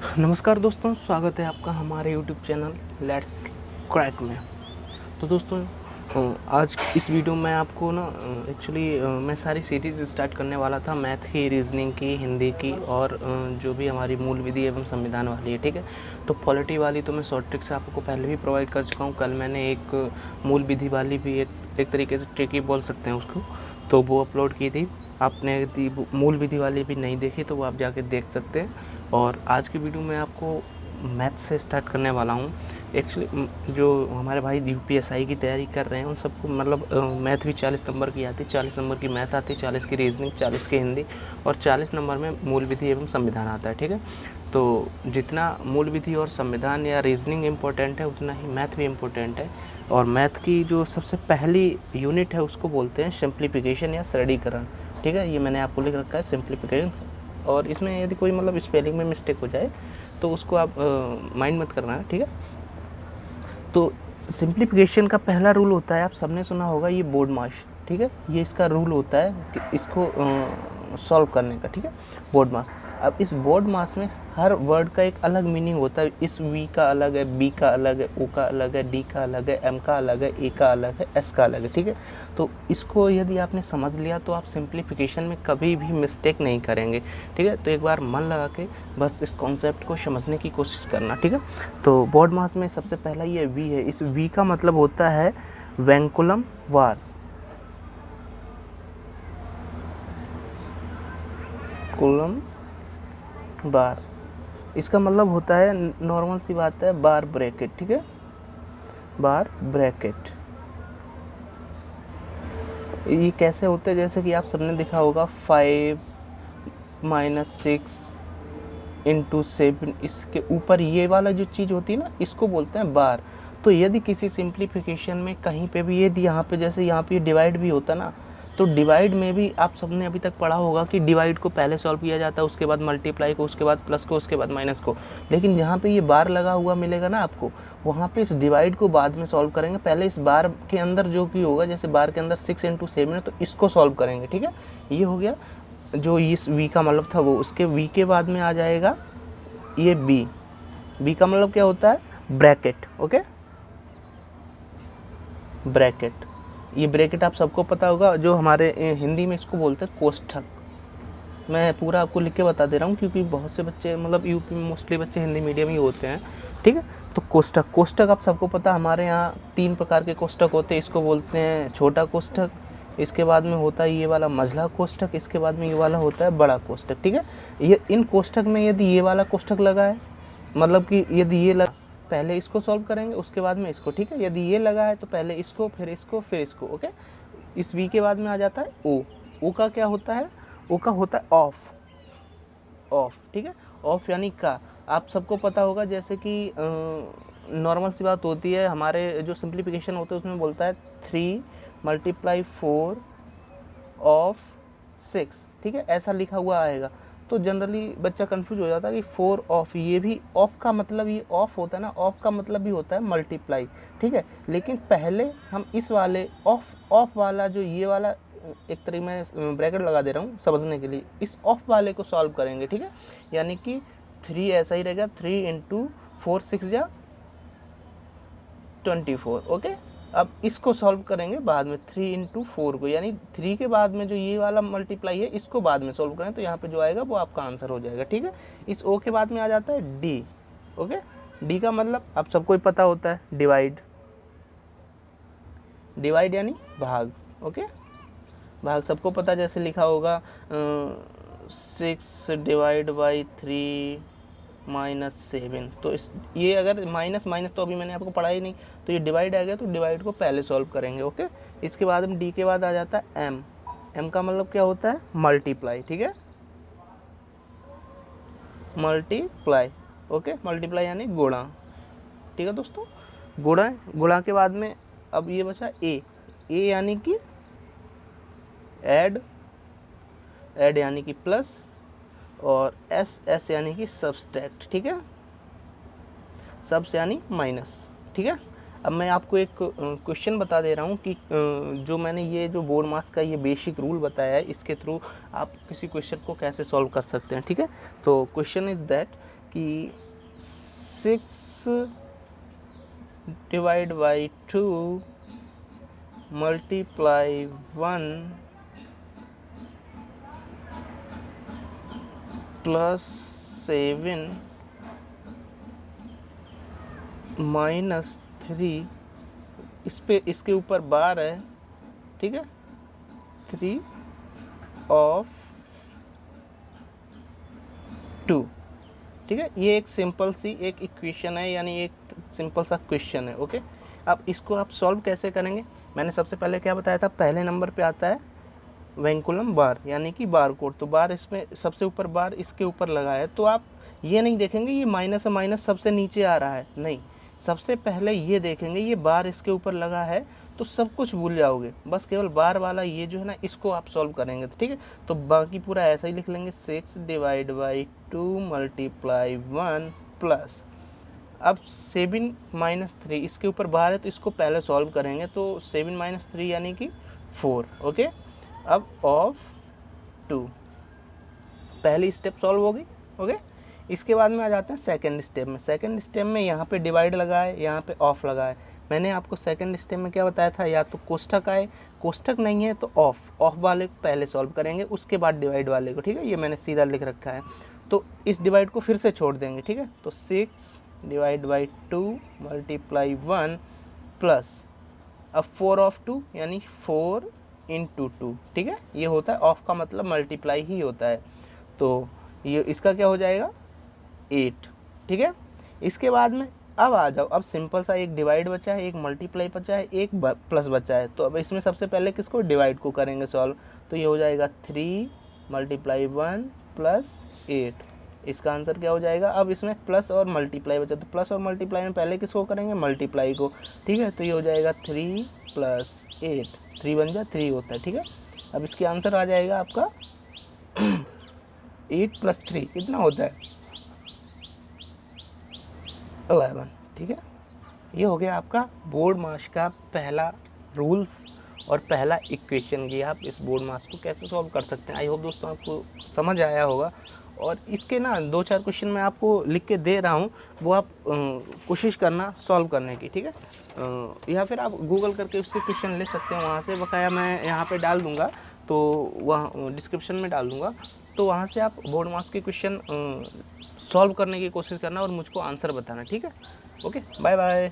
नमस्कार दोस्तों, स्वागत है आपका हमारे YouTube चैनल लेट्स क्रैक में। तो दोस्तों आज इस वीडियो में आपको ना एक्चुअली मैं सारी सीरीज़ स्टार्ट करने वाला था, मैथ की, रीजनिंग की, हिंदी की और जो भी हमारी मूल विधि एवं संविधान वाली है, ठीक है। तो पॉलिटी वाली तो मैं शॉर्ट ट्रिक्स आपको पहले भी प्रोवाइड कर चुका हूँ। कल मैंने एक मूल विधि वाली भी एक तरीके से ट्रिक ही बोल सकते हैं उसको, तो वो अपलोड की थी। आपने यदि मूल विधि वाली भी नहीं देखी तो वो आप जाके देख सकते हैं। और आज की वीडियो में आपको मैथ से स्टार्ट करने वाला हूँ। एक्चुअली जो हमारे भाई यूपीएसआई की तैयारी कर रहे हैं उन सबको मतलब मैथ भी 40 नंबर की आती है, 40 नंबर की मैथ आती है, 40 की रीजनिंग, 40 की हिंदी और 40 नंबर में मूल विधि एवं संविधान आता है, ठीक है। तो जितना मूल विधि और संविधान या रीजनिंग इम्पोर्टेंट है उतना ही मैथ भी इम्पोर्टेंट है। और मैथ की जो सबसे पहली यूनिट है उसको बोलते हैं सिंप्लीफिकेशन या सरलीकरण, ठीक है। ये मैंने आपको लिख रखा है सिंप्लीफिकेशन। और इसमें यदि कोई मतलब स्पेलिंग में मिस्टेक हो जाए तो उसको आप माइंड मत करना है, ठीक है। तो सिंप्लीफिकेशन का पहला रूल होता है, आप सबने सुना होगा, ये बोर्ड मास, ठीक है। ये इसका रूल होता है कि इसको सॉल्व करने का, ठीक है, बोर्ड मास। अब इस बोर्ड मास में हर वर्ड का एक अलग मीनिंग होता है। इस वी का अलग है, बी का अलग है, ओ का अलग है, डी का अलग है, एम का अलग है, ए का अलग है, एस का अलग है, ठीक है। तो इसको यदि आपने समझ लिया तो आप सिंप्लीफिकेशन में कभी भी मिस्टेक नहीं करेंगे, ठीक है। तो एक बार मन लगा के बस इस कॉन्सेप्ट को समझने की कोशिश करना, ठीक है। तो बोर्ड मास में सबसे पहला ये वी है। इस वी का मतलब होता है वेंकुलम वार, कुलम बार। इसका मतलब होता है, नॉर्मल सी बात है, बार ब्रैकेट, ठीक है, बार ब्रैकेट। ये कैसे होते हैं, जैसे कि आप सबने देखा होगा 5 - 6 × 7, इसके ऊपर ये वाला जो चीज़ होती है ना, इसको बोलते हैं बार। तो यदि किसी सिंप्लीफिकेशन में कहीं पे भी यदि यहाँ पे जैसे यहाँ पे डिवाइड भी होता ना, तो डिवाइड में भी आप सबने अभी तक पढ़ा होगा कि डिवाइड को पहले सॉल्व किया जाता है, उसके बाद मल्टीप्लाई को, उसके बाद प्लस को, उसके बाद माइनस को। लेकिन जहाँ पे ये बार लगा हुआ मिलेगा ना आपको, वहाँ पे इस डिवाइड को बाद में सॉल्व करेंगे। पहले इस बार के अंदर जो भी होगा, जैसे बार के अंदर 6 × 7 है तो इसको सॉल्व करेंगे, ठीक है। ये हो गया जो इस वी का मतलब था वो। उसके वी के बाद में आ जाएगा ये बी। बी का मतलब क्या होता है, ब्रैकेट, ओके, ब्रैकेट। ये ब्रैकेट आप सबको पता होगा, जो हमारे हिंदी में इसको बोलते हैं कोष्ठक। मैं पूरा आपको लिख के बता दे रहा हूँ क्योंकि बहुत से बच्चे मतलब यूपी में मोस्टली बच्चे हिंदी मीडियम ही होते हैं, ठीक है। तो कोष्ठक, कोष्ठक आप सबको पता, हमारे यहाँ 3 प्रकार के कोष्ठक होते हैं। इसको बोलते हैं छोटा कोष्ठक, इसके बाद में होता है ये वाला मझला कोष्ठक, इसके बाद में ये वाला होता है बड़ा कोष्ठक, ठीक है। ये इन कोष्ठक में यदि ये वाला कोष्ठक लगा है, मतलब कि यदि ये लगा, पहले इसको सॉल्व करेंगे उसके बाद में इसको, ठीक है। यदि ये लगा है तो पहले इसको, फिर इसको, फिर इसको, ओके। इस वी के बाद में आ जाता है ओ। ओ का क्या होता है, ओ का होता है ऑफ, ऑफ, ठीक है। ऑफ यानी का, आप सबको पता होगा, जैसे कि नॉर्मल सी बात होती है, हमारे जो सिंप्लीफिकेशन होते हैं उसमें बोलता है 3 × 4 ऑफ 6, ठीक है, ऐसा लिखा हुआ आएगा। तो जनरली बच्चा कंफ्यूज हो जाता है कि 4 ऑफ, ये भी ऑफ का मतलब, ये ऑफ होता है ना, ऑफ का मतलब भी होता है मल्टीप्लाई, ठीक है। लेकिन पहले हम इस वाले ऑफ वाला, जो ये वाला, एक तरीके में ब्रैकेट लगा दे रहा हूँ समझने के लिए, इस ऑफ वाले को सॉल्व करेंगे, ठीक है। यानी कि 3 ऐसा ही रहेगा, 3 × 4 6 या 24, ओके। अब इसको सॉल्व करेंगे बाद में 3 × 4 को, यानी 3 के बाद में जो ये वाला मल्टीप्लाई है इसको बाद में सॉल्व करें, तो यहाँ पे जो आएगा वो आपका आंसर हो जाएगा, ठीक है। इस ओ के बाद में आ जाता है डी, ओके। डी का मतलब आप सबको ही पता होता है, डिवाइड, डिवाइड यानी भाग, ओके। भाग सबको पता, जैसे लिखा होगा 6 / 3 - 7। तो ये अगर माइनस माइनस तो अभी मैंने आपको पढ़ा ही नहीं, तो ये डिवाइड आ गया, तो डिवाइड को पहले सॉल्व करेंगे, ओके। इसके बाद में डी के बाद आ जाता है एम। एम का मतलब क्या होता है, मल्टीप्लाई, ठीक है, मल्टीप्लाई, ओके। मल्टीप्लाई यानी गुणा, ठीक है दोस्तों, गुणा। गुणा के बाद में अब ये बचा ए। ए यानी कि ऐड, ऐड यानी कि प्लस, और एस, एस यानी कि सब्सट्रैक्ट, ठीक है, सब्स यानी माइनस, ठीक है। अब मैं आपको एक क्वेश्चन बता दे रहा हूँ कि जो मैंने ये जो बोर्ड मास का ये बेसिक रूल बताया है, इसके थ्रू आप किसी क्वेश्चन को कैसे सॉल्व कर सकते हैं, ठीक है। तो क्वेश्चन इज़ दैट कि 6 divide by 2 multiply 1 plus 7 minus 3, इस पे इसके ऊपर बार है, ठीक है, 3 ऑफ 2, ठीक है। ये एक सिंपल सी एक इक्वेशन है, यानी एक सिंपल सा क्वेश्चन है। ओके, अब इसको आप सॉल्व कैसे करेंगे? मैंने सबसे पहले क्या बताया था, पहले नंबर पे आता है वेंकुलम बार, यानी कि बार कोड। तो बार इसमें सबसे ऊपर बार इसके ऊपर लगा है, तो आप ये नहीं देखेंगे ये माइनस माइनस सबसे नीचे आ रहा है, नहीं, सबसे पहले ये देखेंगे ये बार इसके ऊपर लगा है, तो सब कुछ भूल जाओगे, बस केवल बार वाला ये जो है ना इसको आप सॉल्व करेंगे, तो ठीक है। तो बाकी पूरा ऐसा ही लिख लेंगे, 6 डिवाइड बाई 2 मल्टीप्लाई 1 प्लस, अब 7 माइनस 3 इसके ऊपर बार है, तो इसको पहले सॉल्व करेंगे, तो 7 माइनस 3 यानी कि 4। ओके, अब ऑफ 2, पहली स्टेप सॉल्व होगी। ओके, इसके बाद में आ जाते हैं सेकंड स्टेप में। सेकंड स्टेप में यहाँ पे डिवाइड लगा है, यहाँ पे ऑफ लगा है। मैंने आपको सेकंड स्टेप में क्या बताया था, या तो कोष्ठक आए, कोष्ठक नहीं है तो ऑफ वाले को पहले सॉल्व करेंगे, उसके बाद डिवाइड वाले को, ठीक है। ये मैंने सीधा लिख रखा है, तो इस डिवाइड को फिर से छोड़ देंगे, ठीक है। तो 6 डिवाइड बाई 2 मल्टीप्लाई 1 प्लस, अब 4 ऑफ 2 यानी 4 इंटू 2, ठीक है। ये होता है ऑफ का मतलब मल्टीप्लाई ही होता है, तो ये इसका क्या हो जाएगा 8, ठीक है। इसके बाद में अब आ जाओ, अब सिंपल सा एक डिवाइड बचा है, एक मल्टीप्लाई बचा है, एक प्लस बचा है, तो अब इसमें सबसे पहले किसको डिवाइड को करेंगे सॉल्व, तो ये हो जाएगा 3 मल्टीप्लाई 1 प्लस 8, इसका आंसर क्या हो जाएगा। अब इसमें प्लस और मल्टीप्लाई बचा, तो प्लस और मल्टीप्लाई में पहले किसको करेंगे, मल्टीप्लाई को, ठीक है। तो ये हो जाएगा 3 प्लस 8, 3 बन जाए 3 होता है, ठीक है। अब इसके आंसर आ जाएगा आपका 8 प्लस 3 कितना होता है 11, ठीक है। ये हो गया आपका बोर्ड मास का पहला रूल्स और पहला इक्वेशन की आप इस बोर्ड मास को कैसे सॉल्व कर सकते हैं। आई होप दोस्तों आपको समझ आया होगा, और इसके ना 2-4 क्वेश्चन मैं आपको लिख के दे रहा हूँ, वो आप कोशिश करना सॉल्व करने की, ठीक है। या फिर आप गूगल करके उसके क्वेश्चन ले सकते हैं, वहाँ से बकाया मैं यहाँ पे डाल दूँगा, तो वहाँ डिस्क्रिप्शन में डाल दूँगा, तो वहाँ से आप बोर्ड मास के क्वेश्चन सॉल्व करने की कोशिश करना और मुझको आंसर बताना, ठीक है। Okay, bye bye.